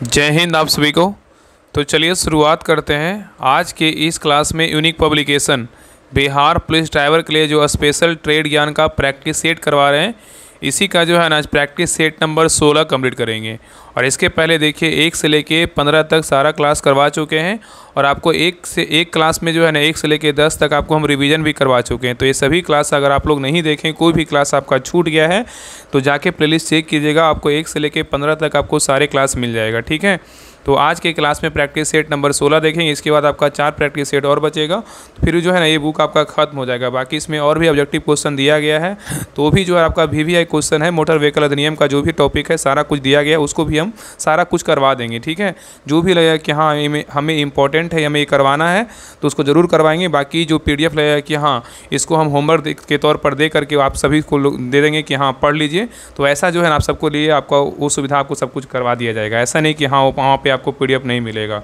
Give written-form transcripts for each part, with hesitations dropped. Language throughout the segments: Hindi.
जय हिंद आप सभी को। तो चलिए शुरुआत करते हैं। आज के इस क्लास में unique publication Bihar police driver के लिए जो स्पेशल ट्रेड ज्ञान का प्रैक्टिस सेट करवा रहे हैं, इसी का जो है ना प्रैक्टिस सेट नंबर 16 कंप्लीट करेंगे। और इसके पहले देखिए 1 से लेके 15 तक सारा क्लास करवा चुके हैं और आपको एक क्लास में जो है ना 1 से लेके 10 तक आपको हम रिवीजन भी करवा चुके हैं। तो ये सभी क्लास अगर आप लोग नहीं देखें, कोई भी क्लास आपका छूट गया है तो जाके प्लेलिस्ट चेक कीजिएगा, आपको 1 से लेके 15 तक आपको सारे क्लास मिल जाएगा। ठीक है, तो आज के क्लास में प्रैक्टिस सेट नंबर 16 देखेंगे। इसके बाद आपका 4 प्रैक्टिस सेट और बचेगा, तो फिर जो है ना ये बुक आपका खत्म हो जाएगा। बाकी इसमें और भी ऑब्जेक्टिव क्वेश्चन दिया गया है, तो वो भी जो है आपका VVI क्वेश्चन है, मोटर व्हीकल अधिनियम का जो भी टॉपिक है सारा कुछ दिया गया है, उसको भी हम सारा कुछ करवा देंगे। ठीक है, जो भी लगेगा कि हाँ हमें इंपॉर्टेंट है, हमें ये करवाना है, तो उसको ज़रूर करवाएंगे। बाकी जो PDF लगेगा कि हाँ इसको हम होमवर्क के तौर पर दे करके आप सभी को दे देंगे कि हाँ पढ़ लीजिए, तो ऐसा जो है ना आप सबको लिए आपका वो सुविधा आपको सब कुछ करवा दिया जाएगा। ऐसा नहीं कि हाँ वहाँ पर आपको PDF नहीं मिलेगा,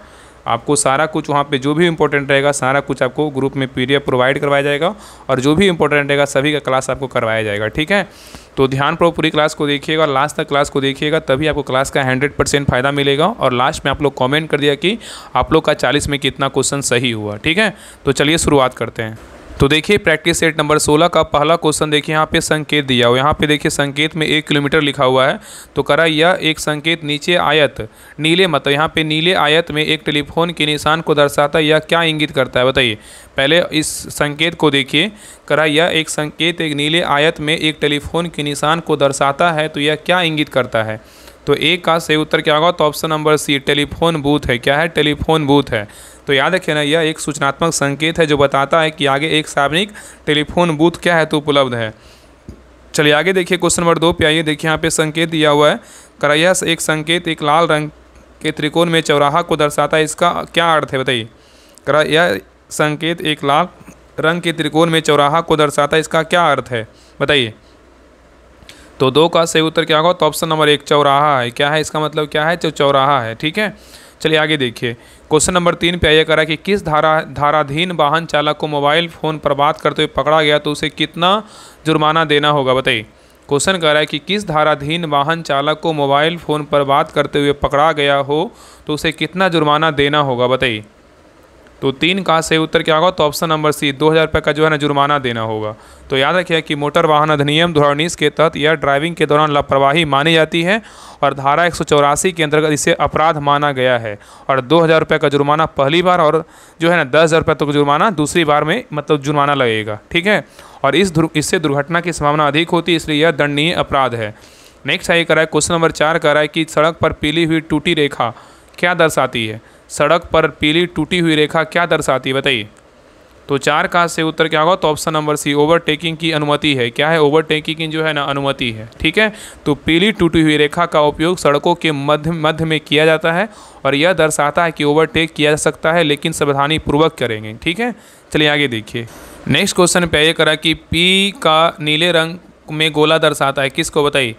आपको सारा कुछ वहाँ पे जो भी इंपॉर्टेंट रहेगा सारा कुछ आपको ग्रुप में PDF प्रोवाइड करवाया जाएगा, और जो भी इंपॉर्टेंट रहेगा सभी का क्लास आपको करवाया जाएगा। ठीक है, तो ध्यानपूर्वक पूरी क्लास को देखिएगा, लास्ट तक क्लास को देखिएगा, तभी आपको क्लास का 100% फ़ायदा मिलेगा। और लास्ट में आप लोग कमेंट कर दिया कि आप लोग का 40 में कितना क्वेश्चन सही हुआ। ठीक है, तो चलिए शुरुआत करते हैं। तो देखिए प्रैक्टिस सेट नंबर 16 का पहला क्वेश्चन देखिए, यहाँ पे संकेत दिया हुआ है। यहाँ पे देखिए संकेत में 1 किलोमीटर लिखा हुआ है, तो करा यह एक संकेत नीचे आयत नीले मतलब यहाँ पे नीले आयत में एक टेलीफोन के निशान को दर्शाता है, यह क्या इंगित करता है बताइए। पहले इस संकेत को देखिए, करा यह एक संकेत एक नीले आयत में एक टेलीफोन के निशान को दर्शाता है, तो यह क्या इंगित करता है। तो एक का सही उत्तर क्या होगा, तो option number C telephone booth है। क्या है, टेलीफोन बूथ है। तो याद रखिए ना, यह एक सूचनात्मक संकेत है जो बताता है कि आगे एक सार्वजनिक टेलीफोन बूथ क्या है तो उपलब्ध है। चलिए आगे देखिए क्वेश्चन नंबर 2 पे आइए। देखिए यहाँ पे संकेत दिया हुआ है, करा यह एक संकेत एक लाल रंग के त्रिकोण में चौराहा को दर्शाता है, इसका क्या अर्थ है बताइए। करा यह संकेत एक लाल रंग के त्रिकोण में चौराहा को दर्शाता है, इसका क्या अर्थ है बताइए। तो 2 का सही उत्तर क्या होगा, तो ऑप्शन नंबर 1 चौराहा है। क्या है, इसका मतलब क्या है, जो चौराहा है। ठीक है, चलिए आगे देखिए क्वेश्चन नंबर 3 पे आइए। करा कि किस धाराधीन वाहन चालक को मोबाइल फ़ोन पर बात करते हुए पकड़ा गया तो उसे कितना जुर्माना देना होगा बताइए। क्वेश्चन कह रहा है कि किस धाराधीन वाहन चालक को मोबाइल फ़ोन पर बात करते हुए पकड़ा गया हो तो उसे कितना जुर्माना देना होगा बताइए। तो 3 का सही उत्तर क्या होगा, तो ऑप्शन नंबर सी 2000 रुपये का जो है ना जुर्माना देना होगा। तो याद रखिए कि मोटर वाहन अधिनियम 2019 के तहत यह ड्राइविंग के दौरान लापरवाही मानी जाती है और धारा 184 के अंतर्गत इसे अपराध माना गया है। और 2000 रुपये का जुर्माना पहली बार और जो है ना 10,000 रुपये तक जुर्माना दूसरी बार में मतलब जुर्माना लगेगा। ठीक है, और इससे दुर्घटना की संभावना अधिक होती है, इसलिए यह दंडनीय अपराध है। नेक्स्ट आइए करा है क्वेश्चन नंबर 4 कह रहा है कि सड़क पर पीली हुई टूटी रेखा क्या दर्शाती है। सड़क पर पीली टूटी हुई रेखा क्या दर्शाती है बताइए। तो 4 का से उत्तर क्या होगा, तो ऑप्शन नंबर सी ओवरटेकिंग की अनुमति है। क्या है, ओवरटेकिंग की जो है ना अनुमति है। ठीक है, तो पीली टूटी हुई रेखा का उपयोग सड़कों के मध्य में किया जाता है और यह दर्शाता है कि ओवरटेक किया जा सकता है, लेकिन सावधानी पूर्वक करेंगे। ठीक है, चलिए आगे देखिए। नेक्स्ट क्वेश्चन पे ये करा कि P का नीले रंग में गोला दर्शाता है, किसको बताइए।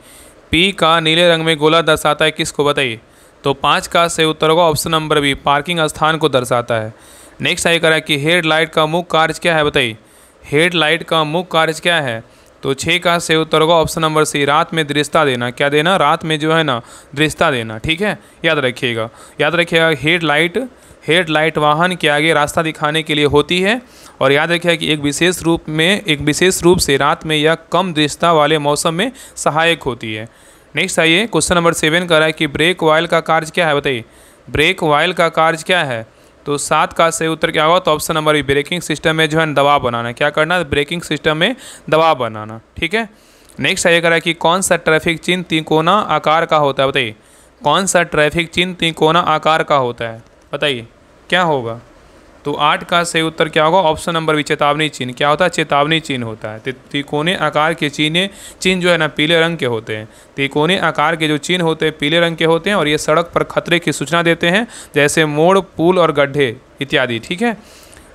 P का नीले रंग में गोला दर्शाता है, किसको बताइए। तो 5 का सही उत्तर होगा ऑप्शन नंबर बी पार्किंग स्थान को दर्शाता है। नेक्स्ट आई करा कि हेडलाइट का मुख्य कार्य क्या है बताइए। हेडलाइट का मुख्य कार्य क्या है। तो 6 का सही उत्तर होगा ऑप्शन नंबर सी रात में दृश्यता देना। क्या देना, रात में जो है ना दृश्यता देना। ठीक है, याद रखिएगा हेडलाइट वाहन के आगे रास्ता दिखाने के लिए होती है, और याद रखिएगा कि एक विशेष रूप से रात में या कम दृश्यता वाले मौसम में सहायक होती है। नेक्स्ट आइए क्वेश्चन नंबर 7 कर रहा है कि ब्रेक वायल का कार्य क्या है बताइए। ब्रेक वायल का कार्य क्या है। तो 7 का सही उत्तर क्या होगा, तो option number B braking system में जो है दबाव बनाना। क्या करना, ब्रेकिंग सिस्टम में दबाव बनाना। ठीक है, नेक्स्ट आइए कर रहा है कि कौन सा ट्रैफिक चिन्ह तिकोना आकार का होता है बताइए। कौन सा ट्रैफिक चिन्ह तिकोना आकार का होता है बताइए, क्या होगा। तो 8 का सही उत्तर क्या होगा, ऑप्शन नंबर बी चेतावनी चिन्ह। क्या होता है, चेतावनी चिन्ह होता है। त्रिकोणीय आकार के चिन्ह जो है ना पीले रंग के होते हैं। त्रिकोणीय आकार के जो चिन्ह होते हैं पीले रंग के होते हैं, और ये सड़क पर खतरे की सूचना देते हैं, जैसे मोड़, पुल और गड्ढे इत्यादि। ठीक है,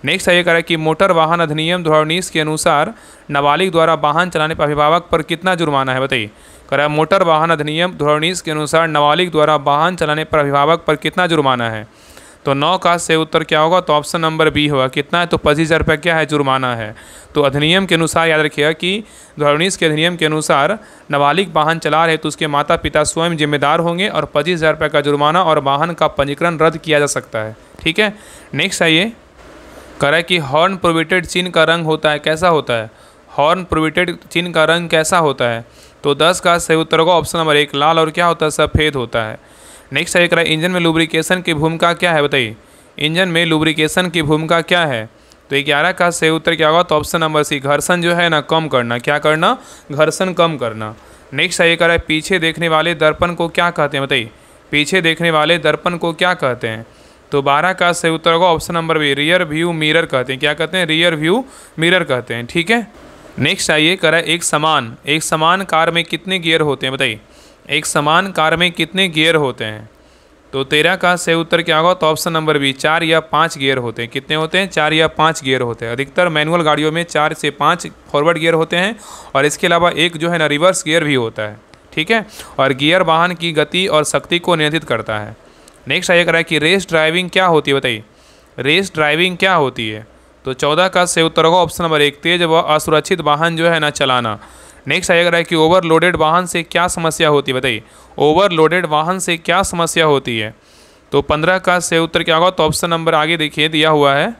नेक्स्ट आइए करें कि मोटर वाहन अधिनियम 2019 के अनुसार नाबालिग द्वारा वाहन चलाने पर अभिभावक पर कितना जुर्माना है बताइए। करा मोटर वाहन अधिनियम 2019 के अनुसार नाबालिग द्वारा वाहन चलाने पर अभिभावक पर कितना जुर्माना है। तो 9 का सही उत्तर क्या होगा, तो ऑप्शन नंबर बी होगा। कितना है, तो 25,000 रुपये क्या है, जुर्माना है। तो अधिनियम के अनुसार याद रखिएगा कि 2019 के अधिनियम के अनुसार नाबालिग वाहन चला रहे तो उसके माता पिता स्वयं जिम्मेदार होंगे और 25,000 रुपये का जुर्माना और वाहन का पंजीकरण रद्द किया जा सकता है। ठीक है, नेक्स्ट आइए, कह रहा है कि हॉर्न प्रोहिबिटेड चिन्ह का रंग होता है, कैसा होता है, हॉर्न प्रोहिबिटेड चिन्ह का रंग कैसा होता है। तो 10 का सही उत्तर होगा ऑप्शन नंबर 1, लाल और क्या होता है, सफ़ेद होता है। नेक्स्ट है, कह रहा है इंजन में लुब्रिकेशन की भूमिका क्या है, बताइए इंजन में लुब्रिकेशन की भूमिका क्या है। तो 11 का सही उत्तर क्या होगा, तो ऑप्शन नंबर सी, घर्षण जो है ना कम करना, क्या करना, घर्षण कम करना। नेक्स्ट है, कह रहा है पीछे देखने वाले दर्पण को क्या कहते हैं, बताइए पीछे देखने वाले दर्पण को क्या कहते हैं। तो 12 का सही उत्तर होगा option number B, rear view mirror कहते हैं, क्या कहते हैं, रियर व्यू मिरर कहते हैं। ठीक है, नेक्स्ट आइए, कह रहा है एक समान कार में कितने गियर होते हैं, बताइए एक समान कार में कितने गियर होते हैं। तो 13 का सही उत्तर क्या होगा, तो ऑप्शन नंबर बी, 4 या 5 गियर होते हैं। कितने होते हैं, 4 या 5 गियर होते हैं। अधिकतर मैनुअल गाड़ियों में 4 से 5 फॉरवर्ड गियर होते हैं और इसके अलावा एक जो है ना रिवर्स गियर भी होता है। ठीक है, और गियर वाहन की गति और शक्ति को नियंत्रित करता है। नेक्स्ट आइए, कह रहा है कि रेस ड्राइविंग क्या होती है, बताइए रेस ड्राइविंग क्या होती है। तो 14 का सही उत्तर होगा ऑप्शन नंबर 1, तेज व असुरक्षित वाहन जो है ना चलाना। नेक्स्ट आइए, कह रहा है कि ओवरलोडेड वाहन से क्या समस्या होती है, बताइए ओवरलोडेड वाहन से क्या समस्या होती है। तो 15 का सही उत्तर क्या होगा, तो ऑप्शन नंबर आगे देखिए दिया हुआ है,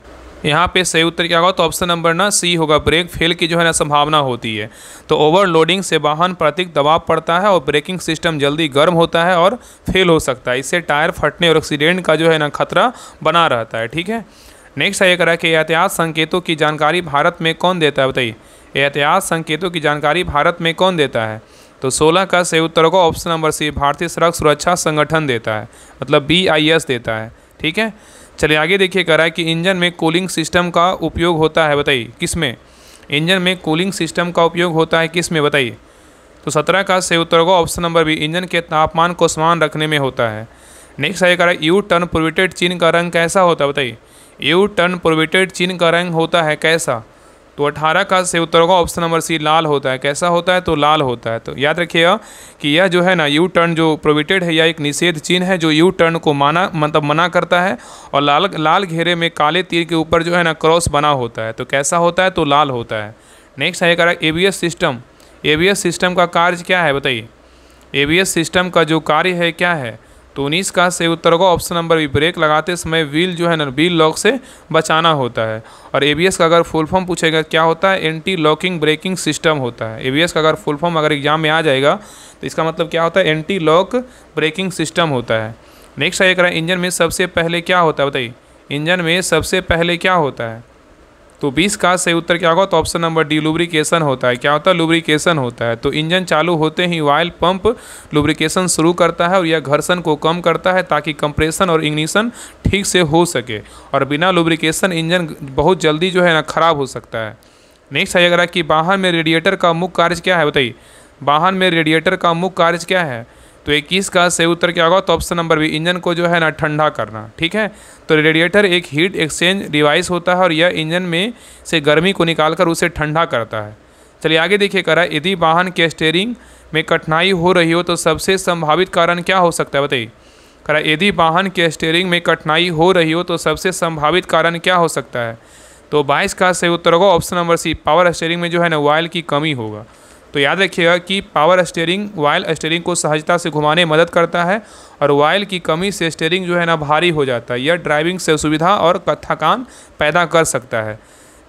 यहाँ पे सही उत्तर क्या होगा, तो ऑप्शन नंबर ना सी होगा, ब्रेक फेल की जो है ना संभावना होती है। तो ओवरलोडिंग से वाहन पर अधिक दबाव पड़ता है और ब्रेकिंग सिस्टम जल्दी गर्म होता है और फेल हो सकता है। इससे टायर फटने और एक्सीडेंट का जो है ना खतरा बना रहता है। ठीक है, नेक्स्ट ये कह रहा है कि एहतियात संकेतों की जानकारी भारत में कौन देता है, बताइए एहतियात संकेतों की जानकारी भारत में कौन देता है। तो 16 का सही उत्तर होगा ऑप्शन नंबर सी, भारतीय सड़क सुरक्षा संगठन देता है, मतलब BIS देता है। ठीक है, चलिए आगे देखिए, कह रहा है कि इंजन में कूलिंग सिस्टम का उपयोग होता है, बताइए किस में, इंजन में कूलिंग सिस्टम का उपयोग होता है किस में, बताइए। तो 17 का सही उत्तर होगा ऑप्शन नंबर बी, इंजन के तापमान को समान रखने में होता है। नेक्स्ट आगे कह रहा है यू टर्न प्रोहिबिटेड चिन्ह का रंग कैसा होता है, बताइए यू टर्न प्रोहिबिटेड चिन्ह का रंग होता है कैसा। तो 18 का सही उत्तर होगा ऑप्शन नंबर सी, लाल होता है। कैसा होता है, तो लाल होता है। तो याद रखिएगा कि यह जो है ना यू टर्न जो प्रोहिबिटेड है, यह एक निषेध चिन्ह है जो यू टर्न को मना करता है और लाल घेरे में काले तीर के ऊपर जो है ना क्रॉस बना होता है। तो कैसा होता है, तो लाल होता है। नेक्स्ट है कह रहा है ABS सिस्टम का कार्य क्या है, बताइए ABS सिस्टम का जो कार्य है क्या है। तो 19 का सही उत्तर होगा ऑप्शन नंबर बी, ब्रेक लगाते समय व्हील जो है ना व्हील लॉक से बचाना होता है। और ABS का अगर फुल फॉर्म पूछेगा क्या होता है, एंटी लॉकिंग ब्रेकिंग सिस्टम होता है। ABS का अगर फुल फॉर्म अगर एग्जाम में आ जाएगा तो इसका मतलब क्या होता है, एंटी लॉक ब्रेकिंग सिस्टम होता है। नेक्स्ट है इंजन में सबसे पहले क्या होता है, बताइए इंजन में सबसे पहले क्या होता है। तो 20 का सही उत्तर क्या होगा, तो ऑप्शन नंबर डी, लुब्रिकेशन होता है। क्या होता है, लुब्रिकेशन होता है। तो इंजन चालू होते ही ऑयल पंप लुब्रिकेशन शुरू करता है और यह घर्षण को कम करता है ताकि कंप्रेशन और इग्निशन ठीक से हो सके, और बिना लुब्रिकेशन इंजन बहुत जल्दी जो है ना ख़राब हो सकता है। नेक्स्ट है अगर कि वाहन में रेडिएटर का मुख्य कार्य क्या है, बताइए वाहन में रेडिएटर का मुख्य कार्य क्या है। तो 21 का सही उत्तर क्या होगा, तो ऑप्शन नंबर बी, इंजन को जो है ना ठंडा करना। ठीक है, तो रेडिएटर एक हीट एक्सचेंज डिवाइस होता है और यह इंजन में से गर्मी को निकालकर उसे ठंडा करता है। चलिए आगे देखिए, करा यदि वाहन के स्टीयरिंग में कठिनाई हो रही हो तो सबसे संभावित कारण क्या हो सकता है, बताइए करा यदि वाहन के स्टीयरिंग में कठिनाई हो रही हो तो सबसे संभावित कारण क्या हो सकता है। तो 22 का सही उत्तर होगा option number C, power steering में जो है ना ऑयल की कमी होगा। तो याद रखिएगा कि पावर स्टीयरिंग ऑयल स्टीयरिंग को सहजता से घुमाने में मदद करता है और ऑयल की कमी से स्टीयरिंग जो है ना भारी हो जाता है। यह ड्राइविंग से असुविधा और थकान पैदा कर सकता है।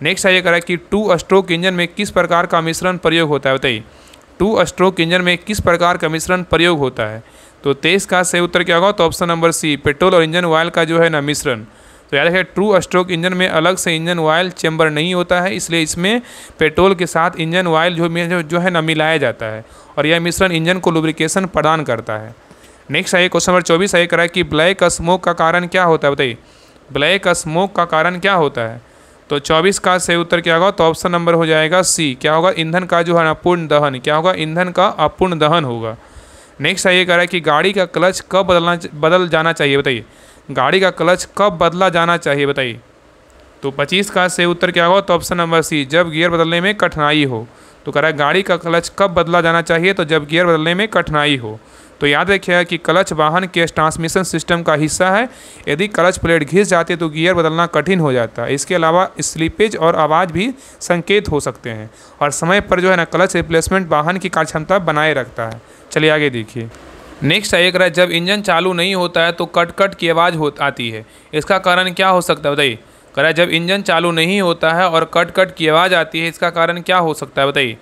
नेक्स्ट है ये करा कि 2 स्ट्रोक इंजन में किस प्रकार का मिश्रण प्रयोग होता है, बताइए 2 स्ट्रोक इंजन में किस प्रकार का मिश्रण प्रयोग होता है। तो 23 का सही उत्तर क्या होगा, तो ऑप्शन नंबर सी, पेट्रोल और इंजन ऑयल का जो है ना मिश्रण। तो याद रखिए ट्रू स्ट्रोक इंजन में अलग से इंजन ऑयल चैम्बर नहीं होता है, इसलिए इसमें पेट्रोल के साथ इंजन ऑयल जो है ना मिलाया जाता है और यह मिश्रण इंजन को लुब्रिकेशन प्रदान करता है। नेक्स्ट है क्वेश्चन नंबर 24 है करा कि ब्लैक स्मोक का कारण क्या होता है, बताइए ब्लैक स्मोक का कारण क्या होता है। तो 24 का सही उत्तर क्या होगा, तो ऑप्शन नंबर हो जाएगा सी, क्या होगा ईंधन का जो है ना पूर्ण दहन। क्या होगा, ईंधन का अपूर्ण दहन होगा। नेक्स्ट है ये कह रहा है कि गाड़ी का क्लच कब बदल जाना चाहिए, बताइए गाड़ी का क्लच कब बदला जाना चाहिए, बताइए। तो 25 का सही उत्तर क्या होगा, तो ऑप्शन नंबर सी, जब गियर बदलने में कठिनाई हो। तो कह रहा है गाड़ी का क्लच कब बदला जाना चाहिए, तो जब गियर बदलने में कठिनाई हो। तो याद रखिएगा कि क्लच वाहन के ट्रांसमिशन सिस्टम का हिस्सा है। यदि क्लच प्लेट घिस जाती है तो गियर बदलना कठिन हो जाता है। इसके अलावा स्लिपेज और आवाज़ भी संकेत हो सकते हैं, और समय पर जो है ना क्लच रिप्लेसमेंट वाहन की कार्यक्षमता बनाए रखता है। चलिए आगे देखिए। नेक्स्ट है, एक रहा जब इंजन चालू नहीं होता है तो कट कट की आवाज़ आती है। इसका कारण क्या हो सकता है बताइए। कह रहा है जब इंजन चालू नहीं होता है और कट कट की आवाज़ आती है, इसका कारण क्या हो सकता है बताइए।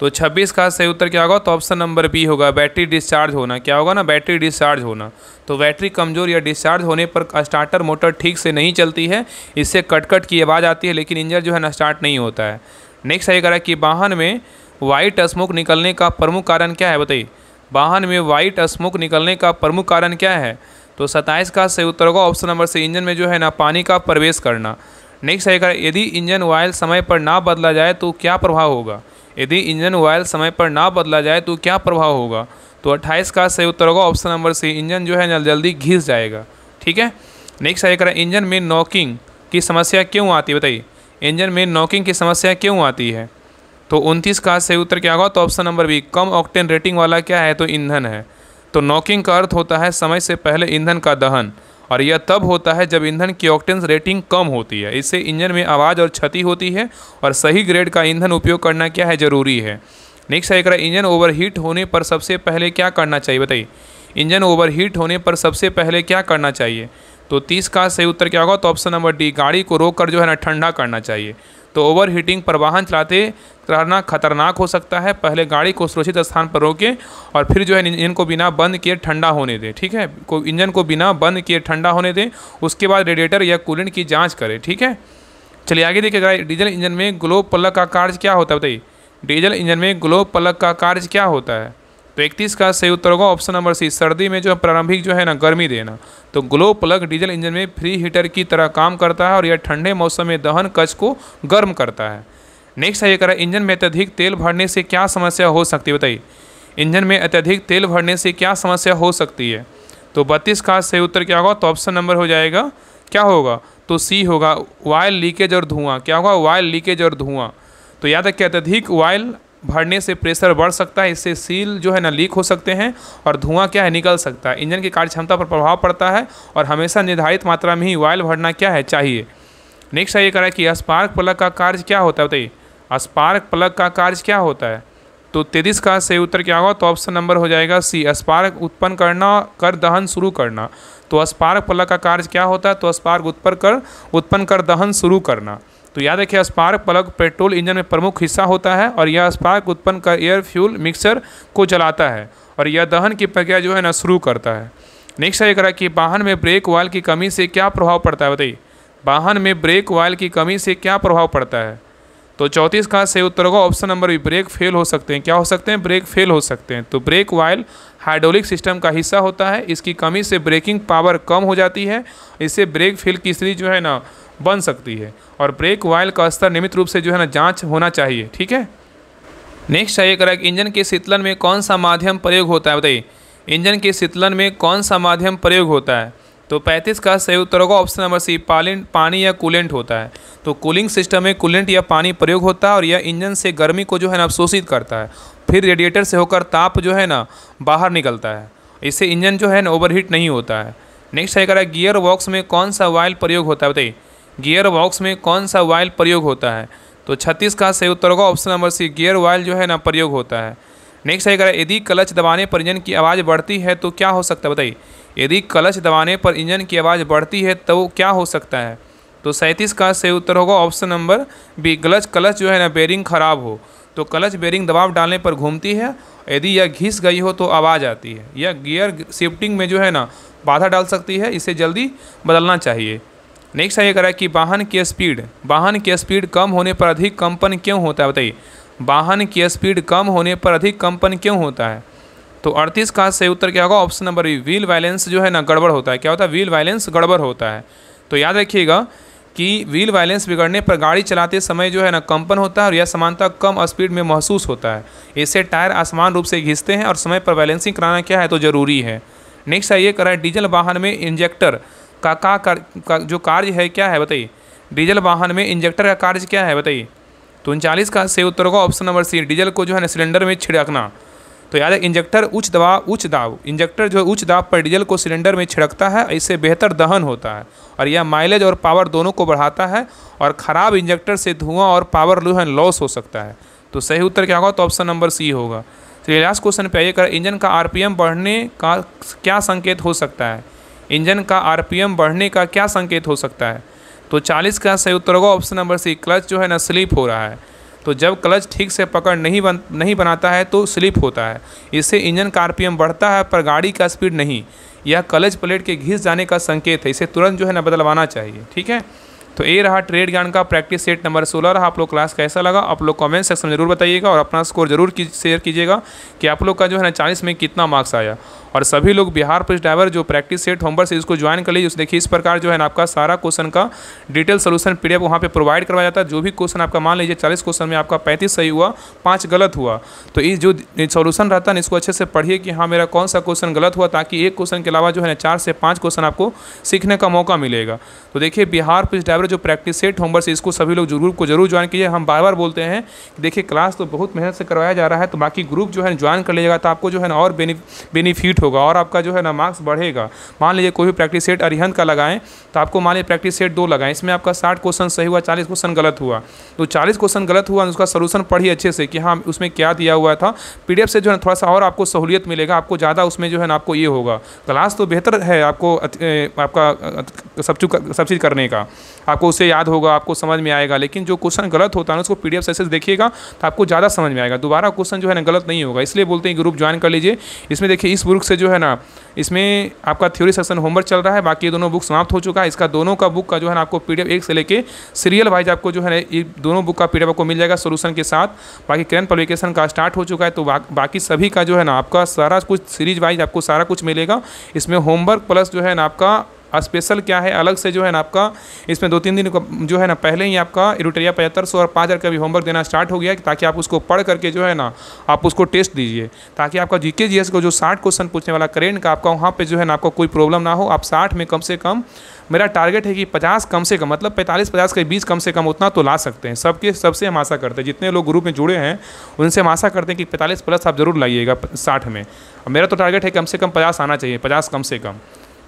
तो 26 का सही उत्तर क्या होगा, तो ऑप्शन नंबर बी होगा, बैटरी डिस्चार्ज होना। क्या होगा ना, बैटरी डिस्चार्ज होना। तो बैटरी कमज़ोर या डिस्चार्ज होने पर स्टार्टर मोटर ठीक से नहीं चलती है, इससे कट कट की आवाज़ आती है, लेकिन इंजन जो है ना स्टार्ट नहीं होता है। नेक्स्ट है, कह रहा है कि वाहन में वाइट स्मोक निकलने का प्रमुख कारण क्या है बताइए। वाहन में वाइट स्मोक निकलने का प्रमुख कारण क्या है। तो 27 का सही उत्तर होगा ऑप्शन नंबर से, इंजन में जो है ना पानी का प्रवेश करना। नेक्स्ट है, यदि इंजन ऑयल समय पर ना बदला जाए तो क्या प्रभाव होगा। यदि इंजन ऑयल समय पर ना बदला जाए तो क्या प्रभाव होगा। तो 28 का सही उत्तर होगा ऑप्शन नंबर सी, इंजन जो है ना जल्दी घिस जाएगा। ठीक है। नेक्स्ट है, इंजन में नॉकिंग की समस्या क्यों आती है बताइए। इंजन में नॉकिंग की समस्या क्यों आती है। तो 29 का सही उत्तर क्या होगा, तो ऑप्शन नंबर बी, कम ऑक्टेन रेटिंग वाला क्या है, तो ईंधन है। तो नॉकिंग का अर्थ होता है समय से पहले ईंधन का दहन, और यह तब होता है जब ईंधन की ऑक्टेन रेटिंग कम होती है। इससे इंजन में आवाज़ और क्षति होती है, और सही ग्रेड का ईंधन उपयोग करना क्या है, ज़रूरी है। नेक्स्ट है, इंजन ओवरहीट होने पर सबसे पहले क्या करना चाहिए बताइए। इंजन ओवरहीट होने पर सबसे पहले क्या करना चाहिए। तो 30 का सही उत्तर क्या होगा, तो ऑप्शन नंबर डी, गाड़ी को रोक कर जो है ना ठंडा करना चाहिए। तो ओवर हीटिंग पर वाहन चलाते रहना खतरनाक हो सकता है। पहले गाड़ी को सुरक्षित स्थान पर रोकें और फिर जो है इंजन को बिना बंद किए ठंडा होने दें। ठीक है, इंजन को बिना बंद किए ठंडा होने दें। उसके बाद रेडिएटर या कूलेंट की जांच करें। ठीक है, चलिए आगे देखिएगा। डीजल इंजन में ग्लोब प्लग का कार्य क्या होता है बताइए। डीजल इंजन में ग्लोब प्लग का कार्य क्या होता है। तो 31 का सही उत्तर होगा ऑप्शन नंबर सी, सर्दी में जो प्रारंभिक जो है ना गर्मी देना। तो ग्लो प्लग डीजल इंजन में फ्री हीटर की तरह काम करता है, और यह ठंडे मौसम में दहन कक्ष को गर्म करता है। नेक्स्ट है, ये करा इंजन में अत्यधिक तेल भरने से क्या समस्या हो सकती है बताइए। इंजन में अत्यधिक तेल भरने से क्या समस्या हो सकती है। तो 32 का सही उत्तर क्या होगा, तो ऑप्शन नंबर हो जाएगा क्या होगा, तो सी होगा, ऑयल लीकेज और धुआं। क्या होगा, ऑयल लीकेज और धुआं। तो याद रखिए अत्यधिक ऑयल भरने से प्रेशर बढ़ सकता है, इससे सील जो है ना लीक हो सकते हैं, और धुआं क्या है निकल सकता है। इंजन की कार्यक्षमता पर प्रभाव पड़ता है, और हमेशा निर्धारित मात्रा में ही ऑयल भरना क्या है चाहिए। नेक्स्ट है, ये करा कि स्पार्क प्लग का कार्य क्या होता है बताइए। स्पार्क प्लग का कार्य क्या होता है। तो 33 का सही उत्तर क्या होगा, तो ऑप्शन नंबर हो जाएगा सी, स्पार्क उत्पन्न करना कर दहन शुरू करना। तो स्पार्क प्लग का कार्य क्या होता है, तो स्पार्क उत्पन्न कर दहन शुरू करना। तो याद रखिए स्पार्क प्लग पेट्रोल इंजन में प्रमुख हिस्सा होता है, और यह स्पार्क उत्पन्न कर एयर फ्यूल मिक्सर को जलाता है, और यह दहन की प्रक्रिया जो है ना शुरू करता है। नेक्स्ट है करा कि वाहन में ब्रेक ऑयल की कमी से क्या प्रभाव पड़ता है बताइए। वाहन में ब्रेक ऑयल की कमी से क्या प्रभाव पड़ता है। तो 34 का सही उत्तर होगा option number B, brake fail हो सकते हैं। क्या हो सकते हैं, ब्रेक फेल हो सकते हैं। तो ब्रेक ऑयल हाइड्रोलिक सिस्टम का हिस्सा होता है, इसकी कमी से ब्रेकिंग पावर कम हो जाती है, इससे ब्रेक फेल की स्थिति जो है ना बन सकती है, और ब्रेक ऑयल का स्तर नियमित रूप से जो है ना जांच होना चाहिए। ठीक है। नेक्स्ट है, करेक्ट इंजन के शीतलन में कौन सा माध्यम प्रयोग होता है बताइए। इंजन के शीतलन में कौन सा माध्यम प्रयोग होता है। तो 35 का सही उत्तर होगा ऑप्शन नंबर सी, पानी या कूलेंट होता है। तो कूलिंग सिस्टम में कूलेंट या पानी प्रयोग होता है, और यह इंजन से गर्मी को जो है ना अवशोषित करता है, फिर रेडिएटर से होकर ताप जो है ना बाहर निकलता है, इससे इंजन जो है ना ओवरहीट नहीं होता है। नेक्स्ट है करा गियर बॉक्स में कौन सा ऑयल प्रयोग होता है बताइए। गियर बॉक्स में कौन सा ऑयल प्रयोग होता है। तो 36 का सही उत्तर होगा option number C, gear oil जो है ना प्रयोग होता है। नेक्स्ट है करा यदि क्लच दबाने पर इंजन की आवाज़ बढ़ती है तो क्या हो सकता है बताइए। यदि क्लच दबाने पर इंजन की आवाज़ बढ़ती है तो क्या हो सकता है। तो 37 का सही उत्तर होगा ऑप्शन नंबर बी, क्लच जो है ना बेरिंग खराब हो। तो क्लच बेरिंग दबाव डालने पर घूमती है, यदि यह घिस गई हो तो आवाज़ आती है। यह गियर शिफ्टिंग में जो है ना बाधा डाल सकती है, इसे जल्दी बदलना चाहिए। नेक्स्ट ये करा कि वाहन की स्पीड कम होने पर अधिक कंपन क्यों होता है बताइए। वाहन की स्पीड कम होने पर अधिक कंपन क्यों होता है। तो 38 का सही उत्तर क्या होगा option number B, wheel balance जो है ना गड़बड़ होता है। क्या होता है, व्हील बैलेंस गड़बड़ होता है। तो याद रखिएगा कि व्हील बैलेंस बिगड़ने पर गाड़ी चलाते समय जो है ना कंपन होता है, और यह समानता कम स्पीड में महसूस होता है। इससे टायर असमान रूप से घिसते हैं, और समय पर बैलेंसिंग कराना क्या है तो ज़रूरी है। नेक्स्ट है ये करा डीजल वाहन में इंजेक्टर का जो कार्य है क्या है बताइए। डीजल वाहन में इंजेक्टर का कार्य क्या है बताइए। तो 39 का सही उत्तर होगा ऑप्शन नंबर सी, डीजल को जो है ना सिलेंडर में छिड़कना। तो याद है इंजेक्टर उच्च दाब इंजेक्टर जो है उच्च दाब पर डीजल को सिलेंडर में छिड़कता है, इससे बेहतर दहन होता है और यह माइलेज और पावर दोनों को बढ़ाता है। और ख़राब इंजेक्टर से धुआं और पावर लॉस हो सकता है। तो सही उत्तर क्या होगा? तो ऑप्शन नंबर सी होगा। चलिए लास्ट क्वेश्चन पे आइए कर, इंजन का आरपीएम बढ़ने का क्या संकेत हो सकता है? इंजन का आरपीएम बढ़ने का क्या संकेत हो सकता है? तो 40 का सही उत्तर होगा ऑप्शन नंबर सी, क्लच जो है ना स्लिप हो रहा है। तो जब क्लच ठीक से पकड़ नहीं बनाता है तो स्लिप होता है, इससे इंजन का आरपीएम बढ़ता है पर गाड़ी का स्पीड नहीं। यह क्लच प्लेट के घिस जाने का संकेत है, इसे तुरंत जो है ना बदलवाना चाहिए। ठीक है, तो ये रहा ट्रेड ज्ञान का प्रैक्टिस सेट नंबर 16 रहा। आप लोग क्लास कैसा लगा आप लोग कमेंट सेक्शन में जरूर बताइएगा और अपना स्कोर जरूर शेयर कीजिएगा कि आप लोग का जो है ना 40 में कितना मार्क्स आया। और सभी लोग बिहार पुलिस ड्राइवर जो प्रैक्टिस सेट होमवर्क से इसको ज्वाइन कर लीजिए। उस देखिए इस प्रकार जो है ना आपका सारा क्वेश्चन का डिटेल सोल्यूशन पीडीएफ वहाँ पे प्रोवाइड करवाया जाता है। जो भी क्वेश्चन आपका मान लीजिए 40 क्वेश्चन में आपका 35 सही हुआ, 5 गलत हुआ, तो इस जो सोल्यूशन रहता है ना इसको अच्छे से पढ़िए कि हाँ मेरा कौन सा क्वेश्चन गलत हुआ, ताकि एक क्वेश्चन के अलावा जो है ना 4 से 5 क्वेश्चन आपको सीखने का मौका मिलेगा। तो देखिए बिहार पुलिस ड्राइवर जो प्रैक्टिस सेट होमवर्क से इसको सभी लोग जरूर ज्वाइन कीजिए। हम बार बार बोलते हैं कि देखिए क्लास तो बहुत मेहनत से करवाया जा रहा है, तो बाकी ग्रुप जो है ज्वाइन कर लीजिएगा तो आपको जो है ना और बेनिफिट होगा और आपका जो है ना मार्क्स बढ़ेगा। मान लीजिए कोई भी प्रैक्टिस सेट अरिहंत का लगाएं तो आपको मान लीजिए प्रैक्टिस सेट 2 लगाएं, इसमें आपका 60 क्वेश्चन सही हुआ, 40 क्वेश्चन गलत हुआ। तो 40 क्वेश्चन गलत हुआ उसका सोल्यूशन पढ़िए अच्छे से कि हाँ उसमें क्या दिया हुआ था। पीडीएफ से जो है थोड़ा सा और आपको सहूलियत मिलेगा, आपको ज़्यादा उसमें जो है ना आपको ये होगा। क्लास तो बेहतर है आपको आपका सब चीज़ करने का, आपको उससे याद होगा, आपको समझ में आएगा। लेकिन जो क्वेश्चन गलत होता है ना उसको पीडीएफ से देखिएगा तो आपको ज़्यादा समझ में आएगा, दोबारा क्वेश्चन जो है ना गलत नहीं होगा। इसलिए बोलते हैं ग्रुप ज्वाइन कर लीजिए। इसमें देखिए इस बुक से जो है ना इसमें आपका थ्योरी सेक्शन होमवर्क चल रहा है, बाकी ये दोनों बुक समाप्त हो चुका है। इसका दोनों का बुक का जो है ना आपको पीडीएफ 1 से लेके सीरियल वाइज आपको जो है ना ये दोनों बुक का पीडीएफ आपको मिल जाएगा सोल्यूशन के साथ। बाकी करंट पब्लिकेशन का स्टार्ट हो चुका है, तो बाकी सभी का जो है ना आपका सारा कुछ सीरीज वाइज आपको सारा कुछ मिलेगा। इसमें होमवर्क प्लस जो है ना आपका स्पेशल क्या है अलग से जो है ना आपका इसमें 2-3 दिन जो है ना पहले ही आपका एडिटोरिया 7500 और 5000 का भी होमवर्क देना स्टार्ट हो गया है, ताकि आप उसको पढ़ करके जो है ना आप उसको टेस्ट दीजिए, ताकि आपका जीके जीएस को जो 60 क्वेश्चन पूछने वाला करेंट का आपका वहाँ पे जो है ना आपको कोई प्रॉब्लम ना हो। आप 60 में कम से कम, मेरा टारगेट है कि 50 कम से कम, मतलब 45-50 के 20 कम से कम उतना तो ला सकते हैं। सबसे हम आशा करते हैं, जितने लोग ग्रुप में जुड़े हैं उनसे हम आशा करते हैं कि 45 प्लस आप जरूर लाइएगा 60 में। और मेरा तो टारगेट है कम से कम 50 आना चाहिए, 50 कम से कम।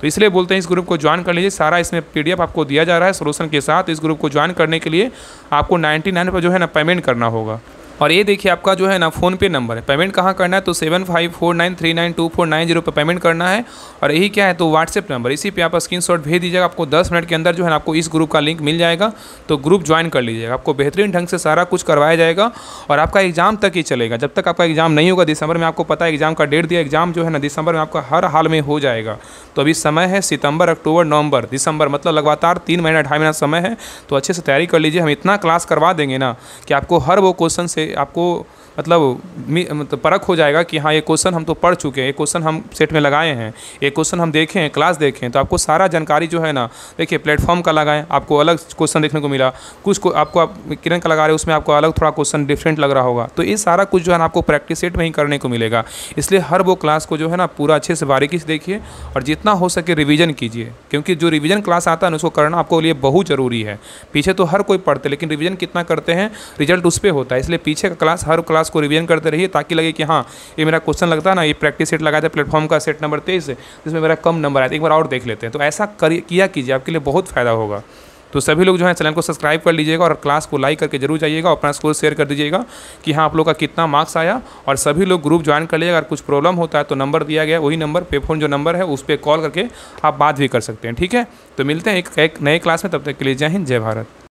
तो इसलिए बोलते हैं इस ग्रुप को ज्वाइन कर लीजिए। सारा इसमें पीडीएफ आपको दिया जा रहा है सोल्यूशन के साथ। इस ग्रुप को ज्वाइन करने के लिए आपको 99 पर जो है ना पेमेंट करना होगा। और ये देखिए आपका जो है ना फ़ोन पे नंबर है, पेमेंट कहाँ करना है तो 7549392490 पर पेमेंट करना है। और यही क्या है तो व्हाट्सएप नंबर, इसी पे आप स्क्रीनशॉट भेज दीजिएगा। आपको 10 मिनट के अंदर जो है ना आपको इस ग्रुप का लिंक मिल जाएगा, तो ग्रुप ज्वाइन कर लीजिएगा। आपको बेहतरीन ढंग से सारा कुछ करवाया जाएगा और आपका एग्जाम तक ही चलेगा। जब तक आपका एग्जाम नहीं होगा, दिसंबर में आपको पता है एग्जाम का डेट दिया, एग्जाम जो है ना दिसंबर में आपका हर हाल में हो जाएगा। तो अभी समय है सितंबर, अक्टूबर, नवंबर, दिसंबर, मतलब लगातार 3 महीना 2.5 महीना समय है। तो अच्छे से तैयारी कर लीजिए। हम इतना क्लास करवा देंगे ना कि आपको हर वो क्वेश्चन से आपको मतलब परख हो जाएगा कि हाँ ये क्वेश्चन हम तो पढ़ चुके हैं, ये क्वेश्चन हम सेट में लगाए हैं, ये क्वेश्चन हम देखे हैं, क्लास देखें। तो आपको सारा जानकारी जो है ना देखिए प्लेटफॉर्म का लगाएं, आपको अलग क्वेश्चन देखने को मिला, कुछ को आपको किरण का लगा रहे हैं उसमें आपको अलग थोड़ा क्वेश्चन डिफरेंट लग रहा होगा। तो ये सारा कुछ जो है ना आपको प्रैक्टिस सेट में ही करने को मिलेगा। इसलिए हर वो क्लास को जो है ना पूरा अच्छे से बारीकी से देखिए और जितना हो सके रिविजन कीजिए, क्योंकि जो रिविजन क्लास आता है ना उसको करना आपको लिए बहुत ज़रूरी है। पीछे तो हर कोई पढ़ते, लेकिन रिविजन कितना करते हैं रिजल्ट उस पर होता है। इसलिए पीछे का क्लास हर क्लास को रिविजन करते रहिए, ताकि लगे कि हाँ ये मेरा क्वेश्चन लगता है ना, ये प्रैक्टिस सेट लगाया था प्लेटफॉर्म का सेट नंबर 23 जिसमें मेरा कम नंबर आया था, एक बार और देख लेते हैं। तो ऐसा किया कीजिए, आपके लिए बहुत फ़ायदा होगा। तो सभी लोग जो है चैनल को सब्सक्राइब कर लीजिएगा और क्लास को लाइक करके जरूर जाइएगा और अपना स्कोर शेयर कर दीजिएगा कि हाँ आप लोग का कितना मार्क्स आया। और सभी लोग ग्रुप ज्वाइन कर लीजिएगा। अगर कुछ प्रॉब्लम होता है तो नंबर दिया गया, वही नंबर पे फ़ोन जो नंबर है उस पर कॉल करके आप बात भी कर सकते हैं। ठीक है, तो मिलते हैं एक नए क्लास में, तब तक के लिए जय हिंद, जय भारत।